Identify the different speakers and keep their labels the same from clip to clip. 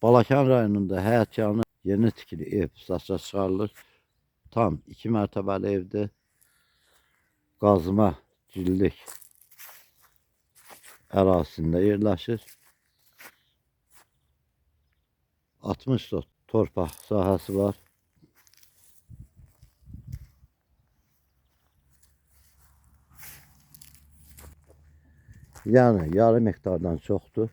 Speaker 1: Balakan rayonunda həyətyanı yeni tikili ev satışa çıxarılır. Tam 2 mərtəbəli evdir. Qazma cillik ərazisində yerləşir. 60 sot torpaq sahəsi var. Yəni yarım hektardan çoxdur.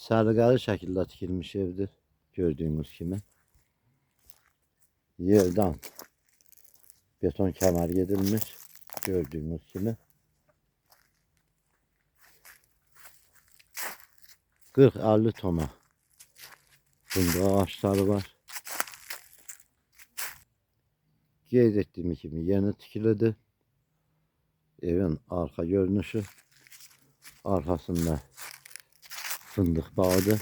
Speaker 1: Səliqəli şəkildə tikilmiş evdir, gördüyünüz kimi. Yerdən beton kəmər gedilmiş, gördüyünüz kimi. 40-50 tona fındıq ağaçları var. Qeyd etdiyim kimi yeni tikilidir. Evin arxa görünüşü, arxasında fındıq bağıdır.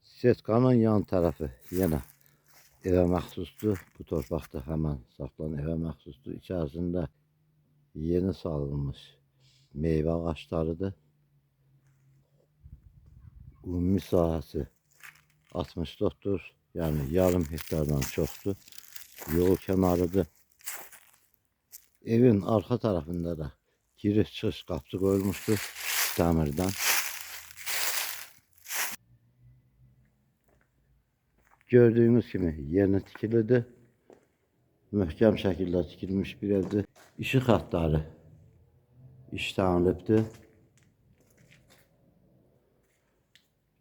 Speaker 1: Setkanın yan tərəfi yenə evə məxsusdur. Bu torpaqda həmən saxlanan evə məxsusdur. İçərisində yeni salınmış meyvə ağaçlarıdır. Ümumi sahəsi 64'dur. Yəni yarım hektardan çoxdur. Yol kənarıdır. Evin arxa tərəfində də giriş çıxış qapısı qoyulmuşdur dəmirdən. Gördüyünüz kimi yeni tikilidir. Möhkəm şəkildə tikilmiş bir evdir. İşıq xətləri işlənilibdir.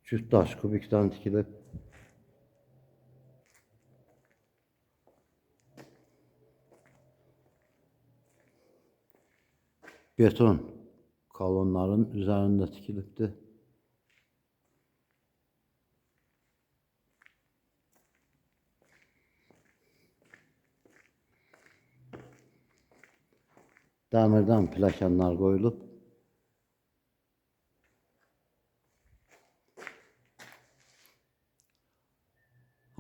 Speaker 1: Cütdaş kubikdən tikilib. Beton kolonların üzerinde tikilibdir. Dəmirdən pilləkənlər qoyulub.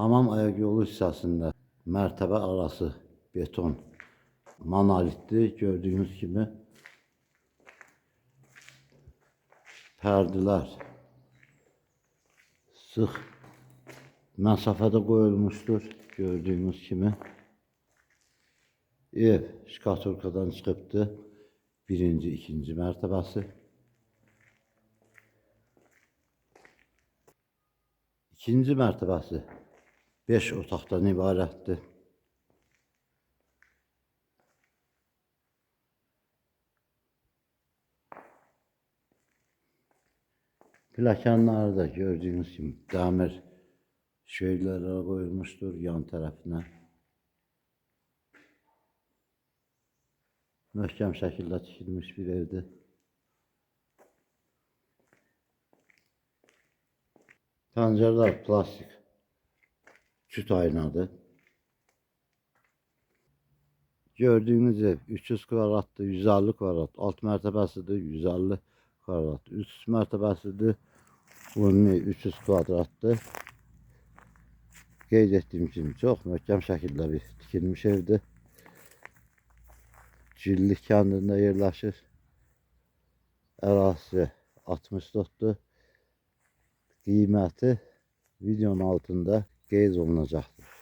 Speaker 1: Hamam ayaq yolu hissəsində mərtəbə arası beton monolitdir. Gördüyünüz kimi pərdələr sıx məsafədə qoyulmuşdur. Gördüyünüz kimi ev şkatulkadan çıxıbdır. Birinci, ikinci mərtəbəsi. İkinci mərtəbəsi 5 otaqdan ibarətdir. Pilləkənləri də gördüyünüz kimi dəmir şeylərə qoyulmuşdur yan tərəfinə. Möhkəm şəkildə tikilmiş bir evdir. Pəncərələr plastik küt aynadır. Gördüyünüz ev 300 kvadratdır, 150 kvadrat. Alt mərtəbəsidir, 150 kvadrat. Üst mərtəbəsidir, ümumi 300 kvadratdır. Qeyd etdiyim kimi çox möhkəm şəkildə bir tikilmiş evdir. Cillik kəndində yerləşir. Ərazisi 64'dur. Qiyməti videonun altında qeyd olunacaqdır.